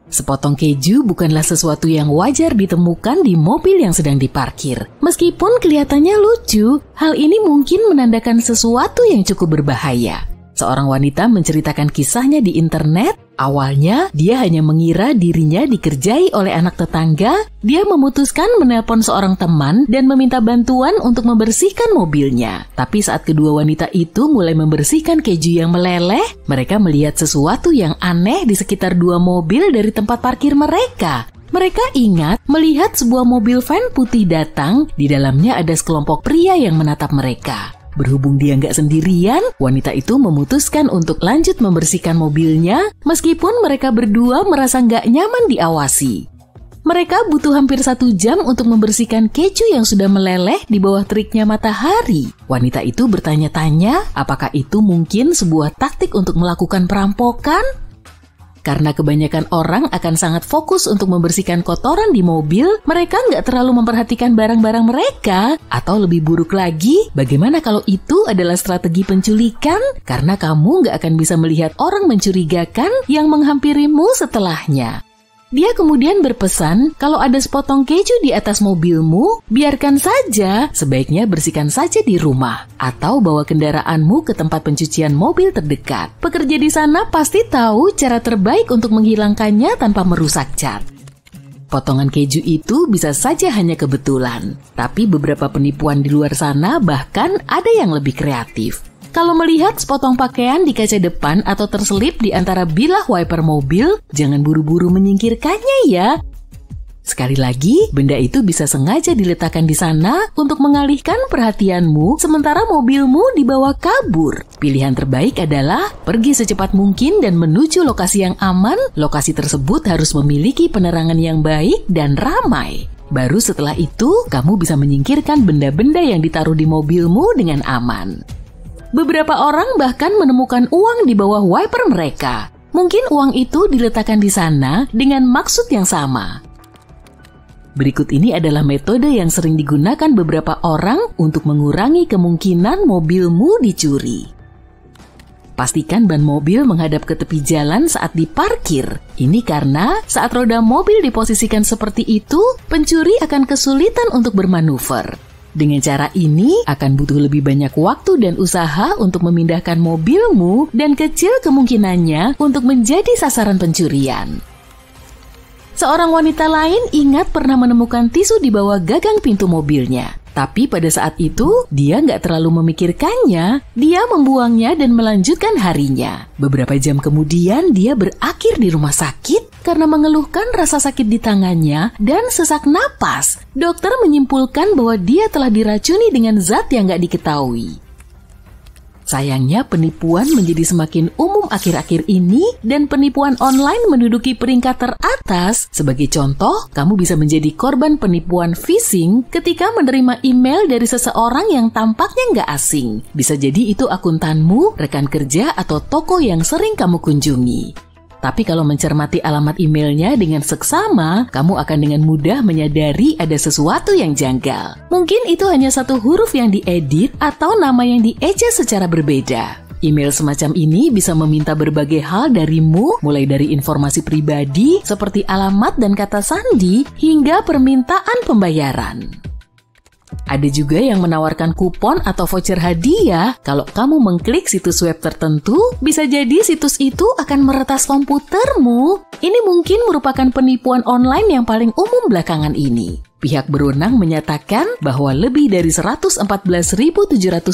Sepotong keju bukanlah sesuatu yang wajar ditemukan di mobil yang sedang diparkir. Meskipun kelihatannya lucu, hal ini mungkin menandakan sesuatu yang cukup berbahaya. Seorang wanita menceritakan kisahnya di internet. Awalnya, dia hanya mengira dirinya dikerjai oleh anak tetangga. Dia memutuskan menelpon seorang teman dan meminta bantuan untuk membersihkan mobilnya. Tapi saat kedua wanita itu mulai membersihkan keju yang meleleh, mereka melihat sesuatu yang aneh di sekitar dua mobil dari tempat parkir mereka. Mereka ingat melihat sebuah mobil van putih datang, di dalamnya ada sekelompok pria yang menatap mereka. Berhubung dia nggak sendirian, wanita itu memutuskan untuk lanjut membersihkan mobilnya meskipun mereka berdua merasa nggak nyaman diawasi. Mereka butuh hampir 1 jam untuk membersihkan keju yang sudah meleleh di bawah teriknya matahari. Wanita itu bertanya-tanya apakah itu mungkin sebuah taktik untuk melakukan perampokan? Karena kebanyakan orang akan sangat fokus untuk membersihkan kotoran di mobil, mereka nggak terlalu memperhatikan barang-barang mereka. Atau lebih buruk lagi, bagaimana kalau itu adalah strategi penculikan? Karena kamu nggak akan bisa melihat orang mencurigakan yang menghampirimu setelahnya. Dia kemudian berpesan, kalau ada sepotong keju di atas mobilmu, biarkan saja, sebaiknya bersihkan saja di rumah. Atau bawa kendaraanmu ke tempat pencucian mobil terdekat. Pekerja di sana pasti tahu cara terbaik untuk menghilangkannya tanpa merusak cat. Potongan keju itu bisa saja hanya kebetulan. Tapi beberapa penipuan di luar sana bahkan ada yang lebih kreatif. Kalau melihat sepotong pakaian di kaca depan atau terselip di antara bilah wiper mobil, jangan buru-buru menyingkirkannya ya. Sekali lagi, benda itu bisa sengaja diletakkan di sana untuk mengalihkan perhatianmu sementara mobilmu dibawa kabur. Pilihan terbaik adalah pergi secepat mungkin dan menuju lokasi yang aman. Lokasi tersebut harus memiliki penerangan yang baik dan ramai. Baru setelah itu, kamu bisa menyingkirkan benda-benda yang ditaruh di mobilmu dengan aman. Beberapa orang bahkan menemukan uang di bawah wiper mereka. Mungkin uang itu diletakkan di sana dengan maksud yang sama. Berikut ini adalah metode yang sering digunakan beberapa orang untuk mengurangi kemungkinan mobilmu dicuri. Pastikan ban mobil menghadap ke tepi jalan saat diparkir. Ini karena saat roda mobil diposisikan seperti itu, pencuri akan kesulitan untuk bermanuver. Dengan cara ini, akan butuh lebih banyak waktu dan usaha untuk memindahkan mobilmu dan kecil kemungkinannya untuk menjadi sasaran pencurian. Seorang wanita lain ingat pernah menemukan tisu di bawah gagang pintu mobilnya. Tapi pada saat itu, dia nggak terlalu memikirkannya. Dia membuangnya dan melanjutkan harinya. Beberapa jam kemudian, dia berakhir di rumah sakit karena mengeluhkan rasa sakit di tangannya dan sesak napas. Dokter menyimpulkan bahwa dia telah diracuni dengan zat yang nggak diketahui. Sayangnya penipuan menjadi semakin umum akhir-akhir ini dan penipuan online menduduki peringkat teratas. Sebagai contoh, kamu bisa menjadi korban penipuan phishing ketika menerima email dari seseorang yang tampaknya nggak asing. Bisa jadi itu akuntanmu, rekan kerja, atau toko yang sering kamu kunjungi. Tapi kalau mencermati alamat emailnya dengan seksama, kamu akan dengan mudah menyadari ada sesuatu yang janggal. Mungkin itu hanya satu huruf yang diedit atau nama yang dieja secara berbeda. Email semacam ini bisa meminta berbagai hal darimu, mulai dari informasi pribadi seperti alamat dan kata sandi, hingga permintaan pembayaran. Ada juga yang menawarkan kupon atau voucher hadiah. Kalau kamu mengklik situs web tertentu, bisa jadi situs itu akan meretas komputermu. Ini mungkin merupakan penipuan online yang paling umum belakangan ini. Pihak berwenang menyatakan bahwa lebih dari 114.700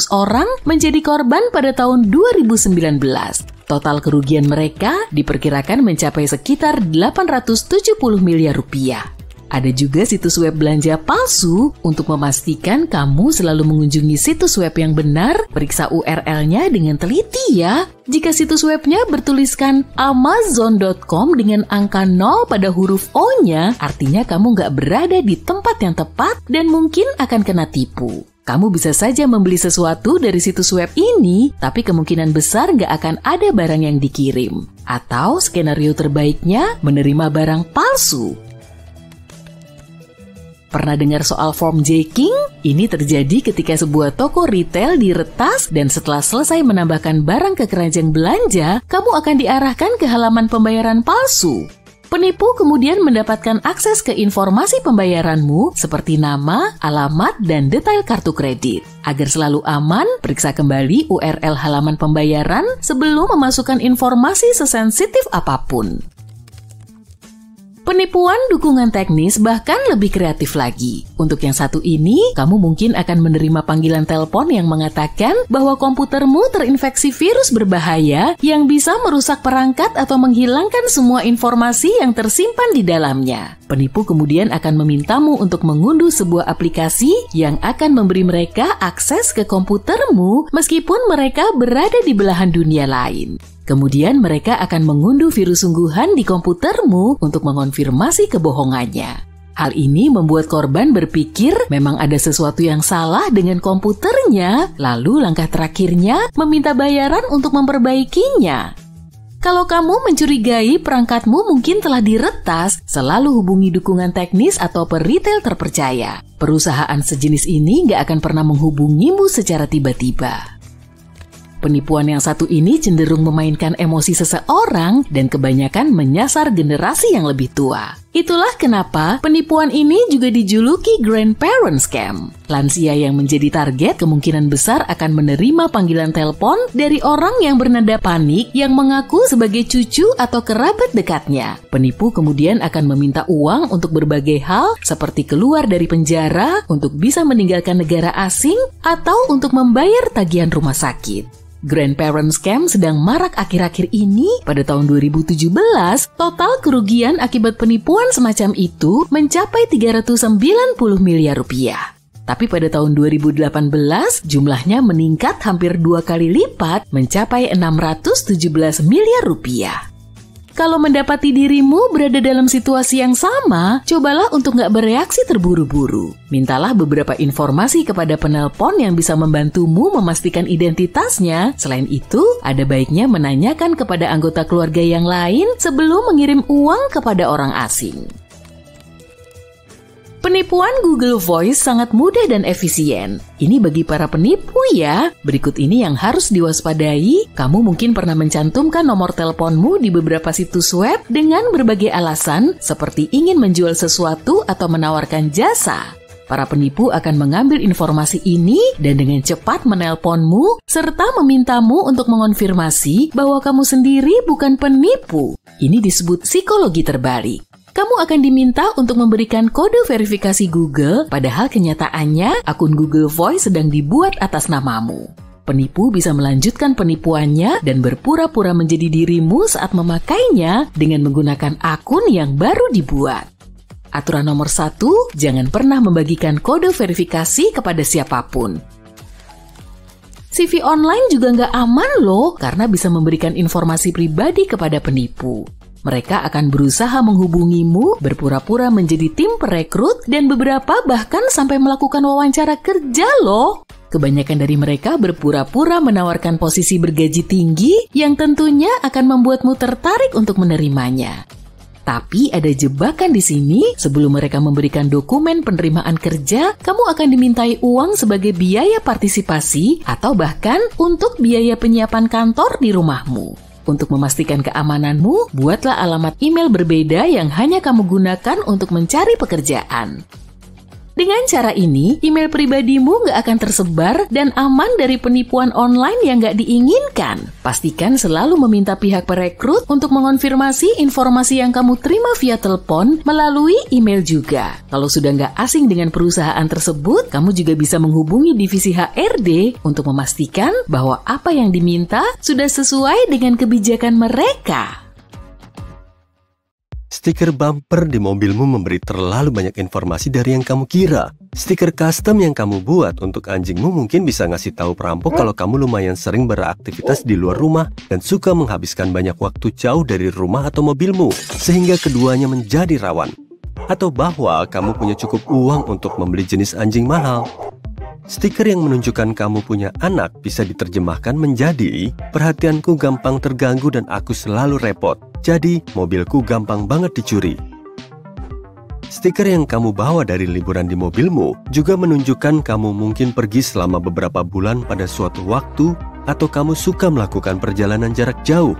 orang menjadi korban pada tahun 2019. Total kerugian mereka diperkirakan mencapai sekitar 870 miliar rupiah. Ada juga situs web belanja palsu. Untuk memastikan kamu selalu mengunjungi situs web yang benar, periksa URL-nya dengan teliti ya. Jika situs webnya bertuliskan amazon.com dengan angka 0 pada huruf O-nya, artinya kamu nggak berada di tempat yang tepat dan mungkin akan kena tipu. Kamu bisa saja membeli sesuatu dari situs web ini, tapi kemungkinan besar nggak akan ada barang yang dikirim. Atau skenario terbaiknya, menerima barang palsu. Pernah dengar soal form jacking? Ini terjadi ketika sebuah toko retail diretas dan setelah selesai menambahkan barang ke keranjang belanja, kamu akan diarahkan ke halaman pembayaran palsu. Penipu kemudian mendapatkan akses ke informasi pembayaranmu seperti nama, alamat, dan detail kartu kredit. Agar selalu aman, periksa kembali URL halaman pembayaran sebelum memasukkan informasi sesensitif apapun. Penipuan dukungan teknis bahkan lebih kreatif lagi. Untuk yang satu ini, kamu mungkin akan menerima panggilan telepon yang mengatakan bahwa komputermu terinfeksi virus berbahaya yang bisa merusak perangkat atau menghilangkan semua informasi yang tersimpan di dalamnya. Penipu kemudian akan memintamu untuk mengunduh sebuah aplikasi yang akan memberi mereka akses ke komputermu meskipun mereka berada di belahan dunia lain. Kemudian mereka akan mengunduh virus sungguhan di komputermu untuk mengonfirmasi kebohongannya. Hal ini membuat korban berpikir memang ada sesuatu yang salah dengan komputernya, lalu langkah terakhirnya meminta bayaran untuk memperbaikinya. Kalau kamu mencurigai perangkatmu mungkin telah diretas, selalu hubungi dukungan teknis atau peritel terpercaya. Perusahaan sejenis ini nggak akan pernah menghubungimu secara tiba-tiba. Penipuan yang satu ini cenderung memainkan emosi seseorang dan kebanyakan menyasar generasi yang lebih tua. Itulah kenapa penipuan ini juga dijuluki grandparent scam. Lansia yang menjadi target kemungkinan besar akan menerima panggilan telepon dari orang yang bernada panik yang mengaku sebagai cucu atau kerabat dekatnya. Penipu kemudian akan meminta uang untuk berbagai hal seperti keluar dari penjara, untuk bisa meninggalkan negara asing, atau untuk membayar tagihan rumah sakit. Grandparent scam sedang marak akhir-akhir ini. Pada tahun 2017, total kerugian akibat penipuan semacam itu mencapai 390 miliar rupiah. Tapi pada tahun 2018, jumlahnya meningkat hampir 2 kali lipat mencapai 617 miliar rupiah. Kalau mendapati dirimu berada dalam situasi yang sama, cobalah untuk nggak bereaksi terburu-buru. Mintalah beberapa informasi kepada penelpon yang bisa membantumu memastikan identitasnya. Selain itu, ada baiknya menanyakan kepada anggota keluarga yang lain sebelum mengirim uang kepada orang asing. Penipuan Google Voice sangat mudah dan efisien. Ini bagi para penipu ya. Berikut ini yang harus diwaspadai. Kamu mungkin pernah mencantumkan nomor teleponmu di beberapa situs web dengan berbagai alasan seperti ingin menjual sesuatu atau menawarkan jasa. Para penipu akan mengambil informasi ini dan dengan cepat menelponmu serta memintamu untuk mengonfirmasi bahwa kamu sendiri bukan penipu. Ini disebut psikologi terbalik. Kamu akan diminta untuk memberikan kode verifikasi Google, padahal kenyataannya akun Google Voice sedang dibuat atas namamu. Penipu bisa melanjutkan penipuannya dan berpura-pura menjadi dirimu saat memakainya dengan menggunakan akun yang baru dibuat. Aturan nomor 1, jangan pernah membagikan kode verifikasi kepada siapapun. CV online juga nggak aman loh, karena bisa memberikan informasi pribadi kepada penipu. Mereka akan berusaha menghubungimu, berpura-pura menjadi tim perekrut, dan beberapa bahkan sampai melakukan wawancara kerja loh. Kebanyakan dari mereka berpura-pura menawarkan posisi bergaji tinggi yang tentunya akan membuatmu tertarik untuk menerimanya. Tapi ada jebakan di sini. Sebelum mereka memberikan dokumen penerimaan kerja, kamu akan dimintai uang sebagai biaya partisipasi atau bahkan untuk biaya penyiapan kantor di rumahmu. Untuk memastikan keamananmu, buatlah alamat email berbeda yang hanya kamu gunakan untuk mencari pekerjaan. Dengan cara ini, email pribadimu nggak akan tersebar dan aman dari penipuan online yang nggak diinginkan. Pastikan selalu meminta pihak perekrut untuk mengonfirmasi informasi yang kamu terima via telepon melalui email juga. Kalau sudah nggak asing dengan perusahaan tersebut, kamu juga bisa menghubungi divisi HRD untuk memastikan bahwa apa yang diminta sudah sesuai dengan kebijakan mereka. Stiker bumper di mobilmu memberi terlalu banyak informasi dari yang kamu kira. Stiker custom yang kamu buat untuk anjingmu mungkin bisa ngasih tahu perampok kalau kamu lumayan sering beraktivitas di luar rumah dan suka menghabiskan banyak waktu jauh dari rumah atau mobilmu, sehingga keduanya menjadi rawan. Atau bahwa kamu punya cukup uang untuk membeli jenis anjing mahal. Stiker yang menunjukkan kamu punya anak bisa diterjemahkan menjadi perhatianku gampang terganggu dan aku selalu repot. Jadi, mobilku gampang banget dicuri. Stiker yang kamu bawa dari liburan di mobilmu juga menunjukkan kamu mungkin pergi selama beberapa bulan pada suatu waktu atau kamu suka melakukan perjalanan jarak jauh.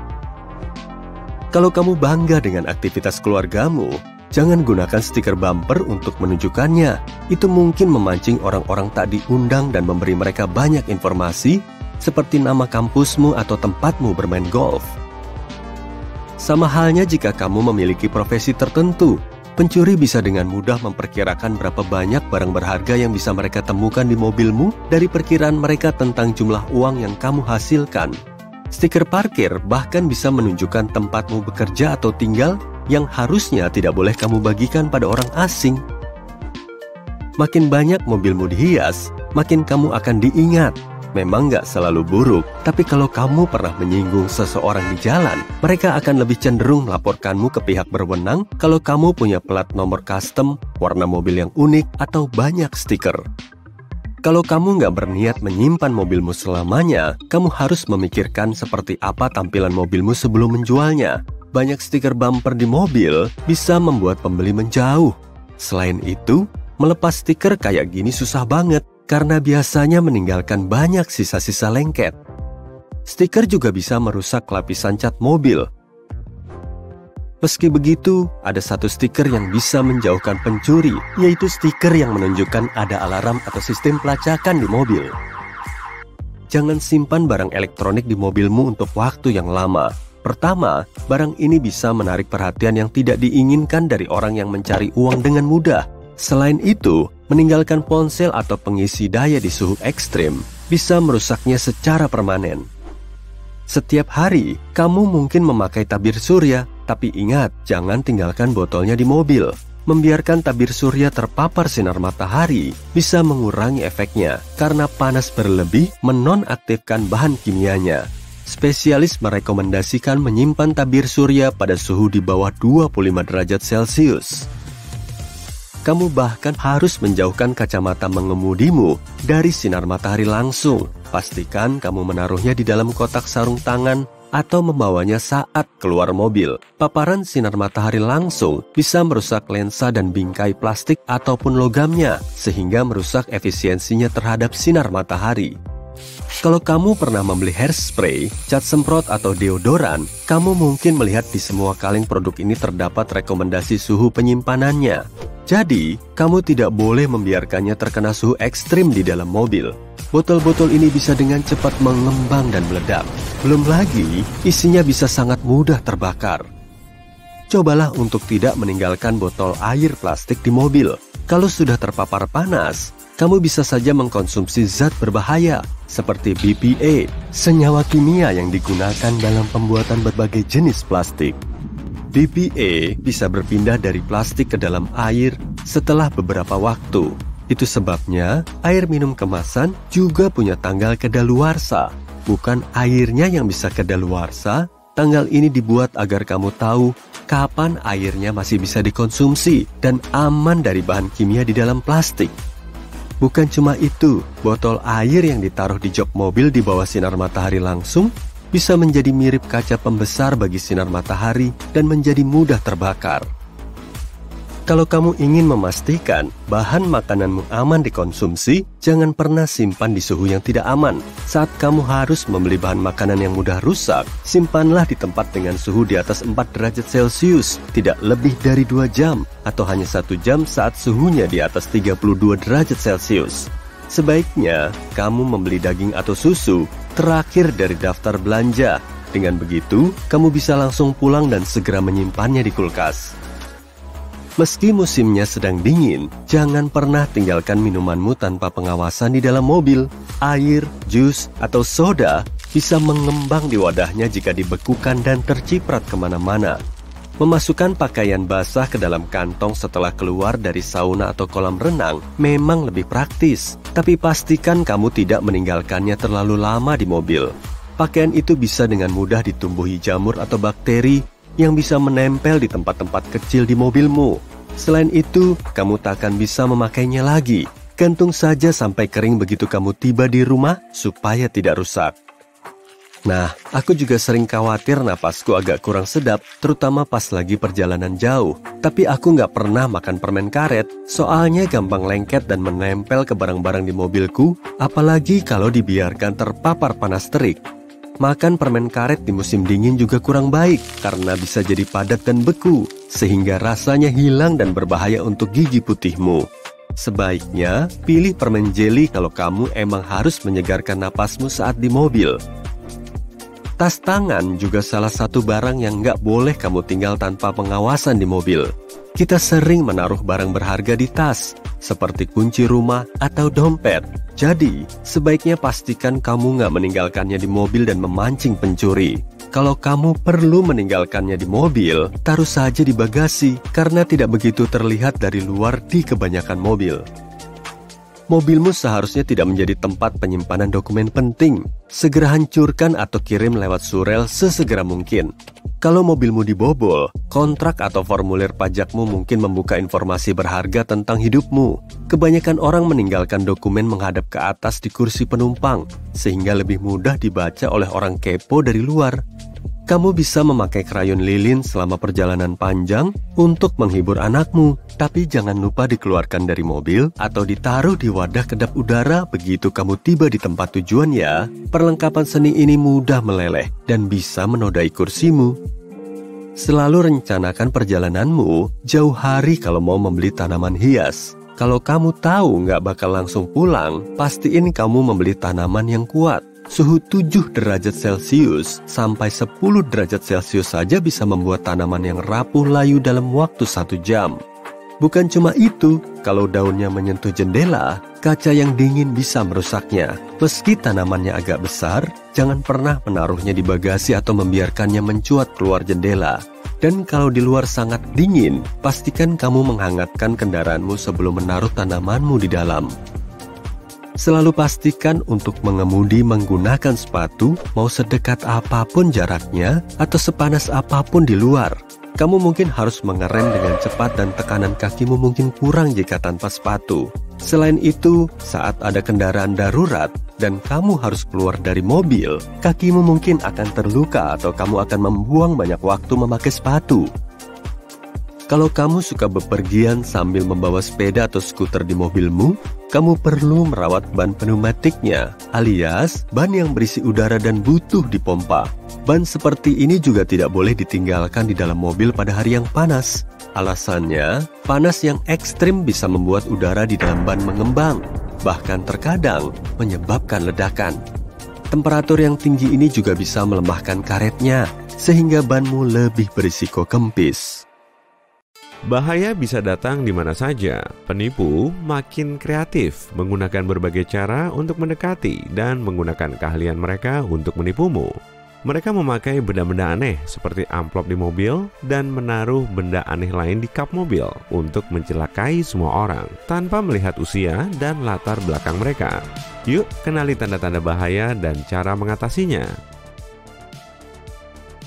Kalau kamu bangga dengan aktivitas keluargamu, jangan gunakan stiker bumper untuk menunjukkannya. Itu mungkin memancing orang-orang tak diundang dan memberi mereka banyak informasi seperti nama kampusmu atau tempatmu bermain golf. Sama halnya jika kamu memiliki profesi tertentu, pencuri bisa dengan mudah memperkirakan berapa banyak barang berharga yang bisa mereka temukan di mobilmu dari perkiraan mereka tentang jumlah uang yang kamu hasilkan. Stiker parkir bahkan bisa menunjukkan tempatmu bekerja atau tinggal yang harusnya tidak boleh kamu bagikan pada orang asing. Makin banyak mobilmu dihias, makin kamu akan diingat. Memang nggak selalu buruk, tapi kalau kamu pernah menyinggung seseorang di jalan, mereka akan lebih cenderung melaporkanmu ke pihak berwenang kalau kamu punya plat nomor custom, warna mobil yang unik, atau banyak stiker. Kalau kamu nggak berniat menyimpan mobilmu selamanya, kamu harus memikirkan seperti apa tampilan mobilmu sebelum menjualnya. Banyak stiker bumper di mobil bisa membuat pembeli menjauh. Selain itu, melepas stiker kayak gini susah banget karena biasanya meninggalkan banyak sisa-sisa lengket. Stiker juga bisa merusak lapisan cat mobil. Meski begitu, ada satu stiker yang bisa menjauhkan pencuri, yaitu stiker yang menunjukkan ada alarm atau sistem pelacakan di mobil. Jangan simpan barang elektronik di mobilmu untuk waktu yang lama. Pertama, barang ini bisa menarik perhatian yang tidak diinginkan dari orang yang mencari uang dengan mudah. Selain itu, meninggalkan ponsel atau pengisi daya di suhu ekstrim bisa merusaknya secara permanen. Setiap hari, kamu mungkin memakai tabir surya, tapi ingat, jangan tinggalkan botolnya di mobil. Membiarkan tabir surya terpapar sinar matahari bisa mengurangi efeknya karena panas berlebih menonaktifkan bahan kimianya. Spesialis merekomendasikan menyimpan tabir surya pada suhu di bawah 25 derajat Celcius. Kamu bahkan harus menjauhkan kacamata mengemudimu dari sinar matahari langsung. Pastikan kamu menaruhnya di dalam kotak sarung tangan atau membawanya saat keluar mobil. Paparan sinar matahari langsung bisa merusak lensa dan bingkai plastik ataupun logamnya, sehingga merusak efisiensinya terhadap sinar matahari. Kalau kamu pernah membeli hairspray, cat semprot atau deodoran, kamu mungkin melihat di semua kaleng produk ini terdapat rekomendasi suhu penyimpanannya. Jadi, kamu tidak boleh membiarkannya terkena suhu ekstrim di dalam mobil. Botol-botol ini bisa dengan cepat mengembang dan meledak. Belum lagi, isinya bisa sangat mudah terbakar. Cobalah untuk tidak meninggalkan botol air plastik di mobil. Kalau sudah terpapar panas, kamu bisa saja mengkonsumsi zat berbahaya seperti BPA, senyawa kimia yang digunakan dalam pembuatan berbagai jenis plastik. BPA bisa berpindah dari plastik ke dalam air setelah beberapa waktu. Itu sebabnya air minum kemasan juga punya tanggal kadaluarsa. Bukan airnya yang bisa kadaluarsa, tanggal ini dibuat agar kamu tahu kapan airnya masih bisa dikonsumsi dan aman dari bahan kimia di dalam plastik. Bukan cuma itu, botol air yang ditaruh di jok mobil di bawah sinar matahari langsung bisa menjadi mirip kaca pembesar bagi sinar matahari dan menjadi mudah terbakar. Kalau kamu ingin memastikan bahan makananmu aman dikonsumsi, jangan pernah simpan di suhu yang tidak aman. Saat kamu harus membeli bahan makanan yang mudah rusak, simpanlah di tempat dengan suhu di atas 4 derajat Celcius, tidak lebih dari 2 jam, atau hanya 1 jam saat suhunya di atas 32 derajat Celcius. Sebaiknya, kamu membeli daging atau susu terakhir dari daftar belanja. Dengan begitu, kamu bisa langsung pulang dan segera menyimpannya di kulkas. Meski musimnya sedang dingin, jangan pernah tinggalkan minumanmu tanpa pengawasan di dalam mobil. Air, jus, atau soda bisa mengembang di wadahnya jika dibekukan dan terciprat kemana-mana. Memasukkan pakaian basah ke dalam kantong setelah keluar dari sauna atau kolam renang memang lebih praktis, tapi pastikan kamu tidak meninggalkannya terlalu lama di mobil. Pakaian itu bisa dengan mudah ditumbuhi jamur atau bakteri yang bisa menempel di tempat-tempat kecil di mobilmu. Selain itu, kamu tak akan bisa memakainya lagi. Gantung saja sampai kering begitu kamu tiba di rumah supaya tidak rusak. Nah, aku juga sering khawatir napasku agak kurang sedap, terutama pas lagi perjalanan jauh. Tapi aku nggak pernah makan permen karet, soalnya gampang lengket dan menempel ke barang-barang di mobilku, apalagi kalau dibiarkan terpapar panas terik. Makan permen karet di musim dingin juga kurang baik karena bisa jadi padat dan beku, sehingga rasanya hilang dan berbahaya untuk gigi putihmu. Sebaiknya pilih permen jeli kalau kamu emang harus menyegarkan napasmu saat di mobil. Tas tangan juga salah satu barang yang nggak boleh kamu tinggal tanpa pengawasan di mobil. Kita sering menaruh barang berharga di tas, seperti kunci rumah atau dompet. Jadi, sebaiknya pastikan kamu nggak meninggalkannya di mobil dan memancing pencuri. Kalau kamu perlu meninggalkannya di mobil, taruh saja di bagasi, karena tidak begitu terlihat dari luar di kebanyakan mobil. Mobilmu seharusnya tidak menjadi tempat penyimpanan dokumen penting. Segera hancurkan atau kirim lewat surel sesegera mungkin. Kalau mobilmu dibobol, kontrak atau formulir pajakmu mungkin membuka informasi berharga tentang hidupmu. Kebanyakan orang meninggalkan dokumen menghadap ke atas di kursi penumpang, sehingga lebih mudah dibaca oleh orang kepo dari luar. Kamu bisa memakai krayon lilin selama perjalanan panjang untuk menghibur anakmu, tapi jangan lupa dikeluarkan dari mobil atau ditaruh di wadah kedap udara begitu kamu tiba di tempat tujuan ya. Perlengkapan seni ini mudah meleleh dan bisa menodai kursimu. Selalu rencanakan perjalananmu jauh hari kalau mau membeli tanaman hias. Kalau kamu tahu nggak bakal langsung pulang, pastiin kamu membeli tanaman yang kuat. Suhu 7 derajat Celcius sampai 10 derajat Celcius saja bisa membuat tanaman yang rapuh layu dalam waktu 1 jam. Bukan cuma itu, kalau daunnya menyentuh jendela, kaca yang dingin bisa merusaknya. Meski tanamannya agak besar, jangan pernah menaruhnya di bagasi atau membiarkannya mencuat keluar jendela. Dan kalau di luar sangat dingin, pastikan kamu menghangatkan kendaraanmu sebelum menaruh tanamanmu di dalam. Selalu pastikan untuk mengemudi menggunakan sepatu, mau sedekat apapun jaraknya atau sepanas apapun di luar. Kamu mungkin harus mengerem dengan cepat dan tekanan kakimu mungkin kurang jika tanpa sepatu. Selain itu, saat ada kendaraan darurat dan kamu harus keluar dari mobil, kakimu mungkin akan terluka atau kamu akan membuang banyak waktu memakai sepatu. Kalau kamu suka bepergian sambil membawa sepeda atau skuter di mobilmu, kamu perlu merawat ban pneumatiknya, alias ban yang berisi udara dan butuh dipompa. Ban seperti ini juga tidak boleh ditinggalkan di dalam mobil pada hari yang panas. Alasannya, panas yang ekstrim bisa membuat udara di dalam ban mengembang, bahkan terkadang menyebabkan ledakan. Temperatur yang tinggi ini juga bisa melemahkan karetnya, sehingga banmu lebih berisiko kempis. Bahaya bisa datang di mana saja. Penipu makin kreatif, menggunakan berbagai cara untuk mendekati dan menggunakan keahlian mereka untuk menipumu. Mereka memakai benda-benda aneh seperti amplop di mobil dan menaruh benda aneh lain di kap mobil untuk mencelakai semua orang tanpa melihat usia dan latar belakang mereka. Yuk, kenali tanda-tanda bahaya dan cara mengatasinya.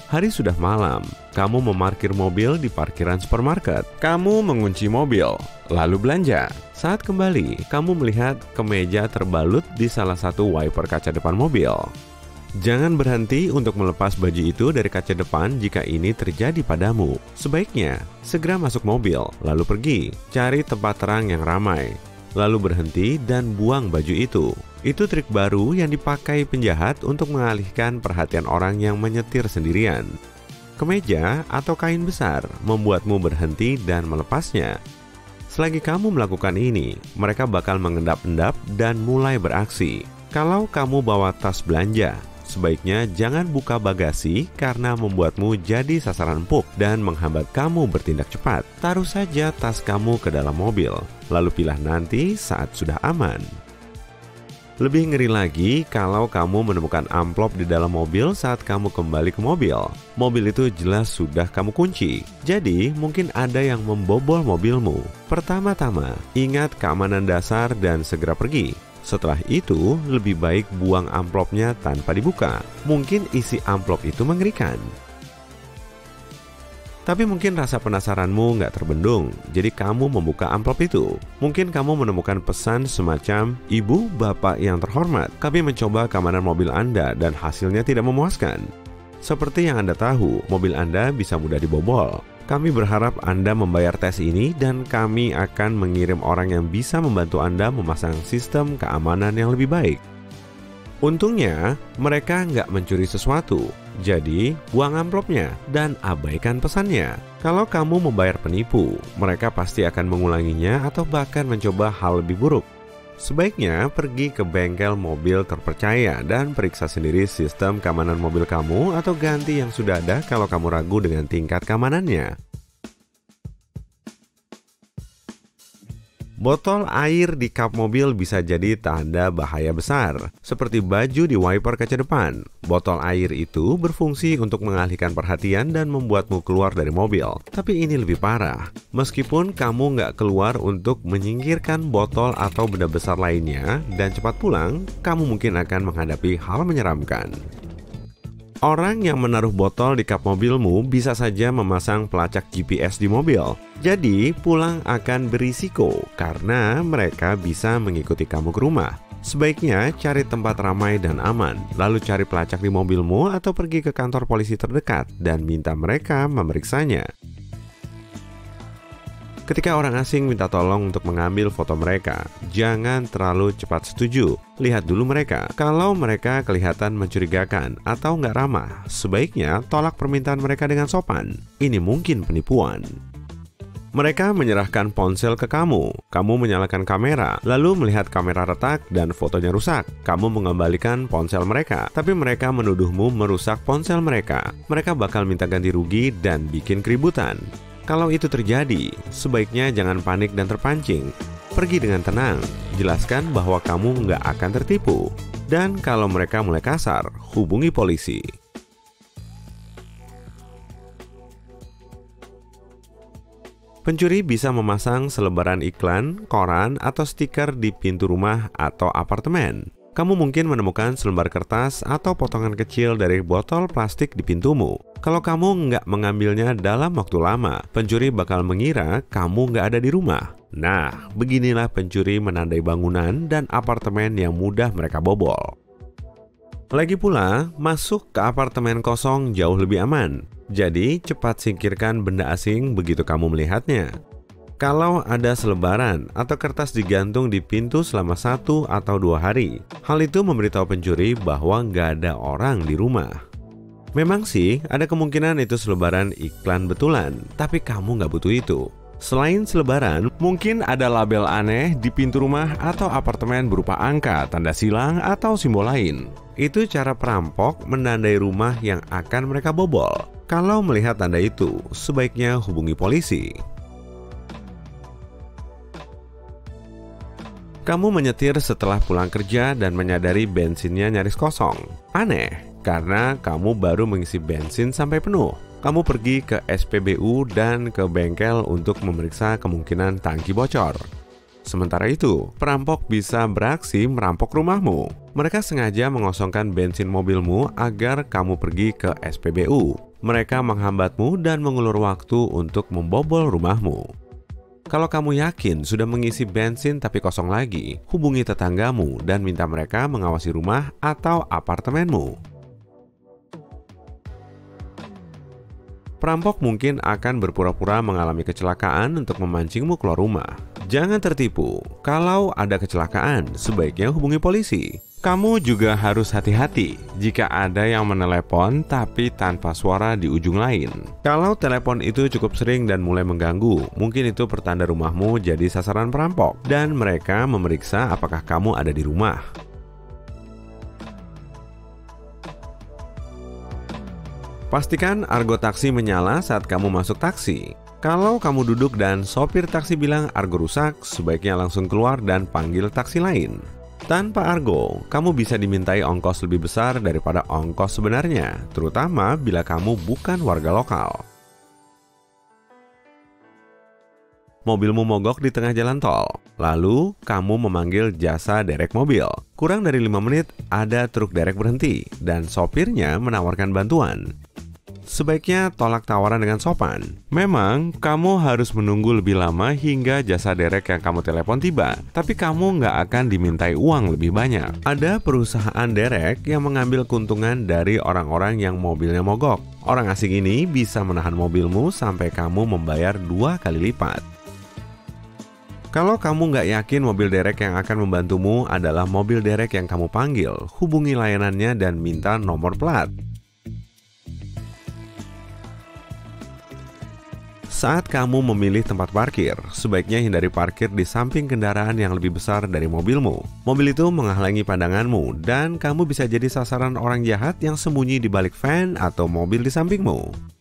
Hari sudah malam, kamu memarkir mobil di parkiran supermarket. Kamu mengunci mobil, lalu belanja. Saat kembali, kamu melihat kemeja terbalut di salah satu wiper kaca depan mobil. Jangan berhenti untuk melepas baju itu dari kaca depan jika ini terjadi padamu. Sebaiknya, segera masuk mobil, lalu pergi. Cari tempat terang yang ramai, lalu berhenti dan buang baju itu. Itu trik baru yang dipakai penjahat untuk mengalihkan perhatian orang yang menyetir sendirian. Kemeja atau kain besar membuatmu berhenti dan melepasnya. Selagi kamu melakukan ini, mereka bakal mengendap-endap dan mulai beraksi. Kalau kamu bawa tas belanja, sebaiknya jangan buka bagasi karena membuatmu jadi sasaran empuk dan menghambat kamu bertindak cepat. Taruh saja tas kamu ke dalam mobil, lalu pilah nanti saat sudah aman. Lebih ngeri lagi kalau kamu menemukan amplop di dalam mobil saat kamu kembali ke mobil. Mobil itu jelas sudah kamu kunci, jadi mungkin ada yang membobol mobilmu. Pertama-tama, ingat keamanan dasar dan segera pergi. Setelah itu, lebih baik buang amplopnya tanpa dibuka. Mungkin isi amplop itu mengerikan. Tapi mungkin rasa penasaranmu nggak terbendung, jadi kamu membuka amplop itu. Mungkin kamu menemukan pesan semacam, "Ibu, Bapak yang terhormat, kami mencoba keamanan mobil Anda dan hasilnya tidak memuaskan. Seperti yang Anda tahu, mobil Anda bisa mudah dibobol. Kami berharap Anda membayar tes ini dan kami akan mengirim orang yang bisa membantu Anda memasang sistem keamanan yang lebih baik." Untungnya, mereka nggak mencuri sesuatu. Jadi, buang amplopnya dan abaikan pesannya. Kalau kamu membayar penipu, mereka pasti akan mengulanginya atau bahkan mencoba hal lebih buruk. Sebaiknya pergi ke bengkel mobil terpercaya dan periksa sendiri sistem keamanan mobil kamu atau ganti yang sudah ada kalau kamu ragu dengan tingkat keamanannya. Botol air di kap mobil bisa jadi tanda bahaya besar, seperti baju di wiper kaca depan. Botol air itu berfungsi untuk mengalihkan perhatian dan membuatmu keluar dari mobil. Tapi ini lebih parah. Meskipun kamu nggak keluar untuk menyingkirkan botol atau benda besar lainnya dan cepat pulang, kamu mungkin akan menghadapi hal menyeramkan. Orang yang menaruh botol di kap mobilmu bisa saja memasang pelacak GPS di mobil. Jadi, pulang akan berisiko karena mereka bisa mengikuti kamu ke rumah. Sebaiknya cari tempat ramai dan aman, lalu cari pelacak di mobilmu atau pergi ke kantor polisi terdekat dan minta mereka memeriksanya. Ketika orang asing minta tolong untuk mengambil foto mereka, jangan terlalu cepat setuju. Lihat dulu mereka. Kalau mereka kelihatan mencurigakan atau nggak ramah, sebaiknya tolak permintaan mereka dengan sopan. Ini mungkin penipuan. Mereka menyerahkan ponsel ke kamu. Kamu menyalakan kamera, lalu melihat kamera retak dan fotonya rusak. Kamu mengembalikan ponsel mereka, tapi mereka menuduhmu merusak ponsel mereka. Mereka bakal minta ganti rugi dan bikin keributan. Kalau itu terjadi, sebaiknya jangan panik dan terpancing. Pergi dengan tenang, jelaskan bahwa kamu nggak akan tertipu. Dan kalau mereka mulai kasar, hubungi polisi. Pencuri bisa memasang selebaran iklan, koran, atau stiker di pintu rumah atau apartemen. Kamu mungkin menemukan selembar kertas atau potongan kecil dari botol plastik di pintumu. Kalau kamu nggak mengambilnya dalam waktu lama, pencuri bakal mengira kamu nggak ada di rumah. Nah, beginilah pencuri menandai bangunan dan apartemen yang mudah mereka bobol. Lagi pula, masuk ke apartemen kosong jauh lebih aman. Jadi, cepat singkirkan benda asing begitu kamu melihatnya. Kalau ada selebaran atau kertas digantung di pintu selama 1 atau 2 hari, hal itu memberitahu pencuri bahwa nggak ada orang di rumah. Memang sih, ada kemungkinan itu selebaran iklan betulan, tapi kamu nggak butuh itu. Selain selebaran, mungkin ada label aneh di pintu rumah atau apartemen berupa angka, tanda silang, atau simbol lain. Itu cara perampok menandai rumah yang akan mereka bobol. Kalau melihat tanda itu, sebaiknya hubungi polisi. Kamu menyetir setelah pulang kerja dan menyadari bensinnya nyaris kosong. Aneh, karena kamu baru mengisi bensin sampai penuh. Kamu pergi ke SPBU dan ke bengkel untuk memeriksa kemungkinan tangki bocor. Sementara itu, perampok bisa beraksi merampok rumahmu. Mereka sengaja mengosongkan bensin mobilmu agar kamu pergi ke SPBU. Mereka menghambatmu dan mengulur waktu untuk membobol rumahmu. Kalau kamu yakin sudah mengisi bensin tapi kosong lagi, hubungi tetanggamu dan minta mereka mengawasi rumah atau apartemenmu. Perampok mungkin akan berpura-pura mengalami kecelakaan untuk memancingmu keluar rumah. Jangan tertipu. Kalau ada kecelakaan, sebaiknya hubungi polisi. Kamu juga harus hati-hati jika ada yang menelepon tapi tanpa suara di ujung lain. Kalau telepon itu cukup sering dan mulai mengganggu, mungkin itu pertanda rumahmu jadi sasaran perampok dan mereka memeriksa apakah kamu ada di rumah. Pastikan argo taksi menyala saat kamu masuk taksi. Kalau kamu duduk dan sopir taksi bilang argo rusak, sebaiknya langsung keluar dan panggil taksi lain. Tanpa argo, kamu bisa dimintai ongkos lebih besar daripada ongkos sebenarnya, terutama bila kamu bukan warga lokal. Mobilmu mogok di tengah jalan tol, lalu kamu memanggil jasa derek mobil. Kurang dari 5 menit, ada truk derek berhenti, dan sopirnya menawarkan bantuan. Sebaiknya tolak tawaran dengan sopan. Memang, kamu harus menunggu lebih lama hingga jasa derek yang kamu telepon tiba, tapi kamu nggak akan dimintai uang lebih banyak. Ada perusahaan derek yang mengambil keuntungan dari orang-orang yang mobilnya mogok. Orang asing ini bisa menahan mobilmu sampai kamu membayar 2 kali lipat. Kalau kamu nggak yakin mobil derek yang akan membantumu adalah mobil derek yang kamu panggil, hubungi layanannya dan minta nomor plat. Saat kamu memilih tempat parkir, sebaiknya hindari parkir di samping kendaraan yang lebih besar dari mobilmu. Mobil itu menghalangi pandanganmu dan kamu bisa jadi sasaran orang jahat yang sembunyi di balik van atau mobil di sampingmu.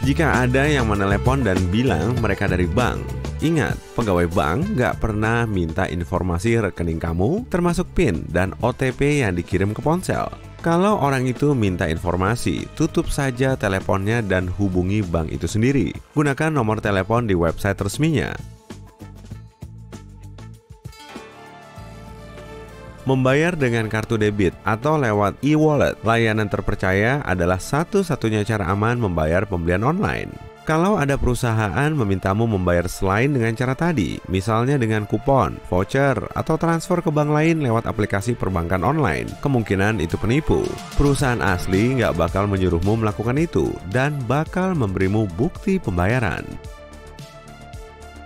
Jika ada yang menelepon dan bilang mereka dari bank, ingat, pegawai bank nggak pernah minta informasi rekening kamu, termasuk PIN dan OTP yang dikirim ke ponsel. Kalau orang itu minta informasi, tutup saja teleponnya dan hubungi bank itu sendiri. Gunakan nomor telepon di website resminya. Membayar dengan kartu debit atau lewat e-wallet, layanan terpercaya adalah satu-satunya cara aman membayar pembelian online. Kalau ada perusahaan memintamu membayar selain dengan cara tadi, misalnya dengan kupon, voucher, atau transfer ke bank lain lewat aplikasi perbankan online, kemungkinan itu penipu. Perusahaan asli nggak bakal menyuruhmu melakukan itu dan bakal memberimu bukti pembayaran.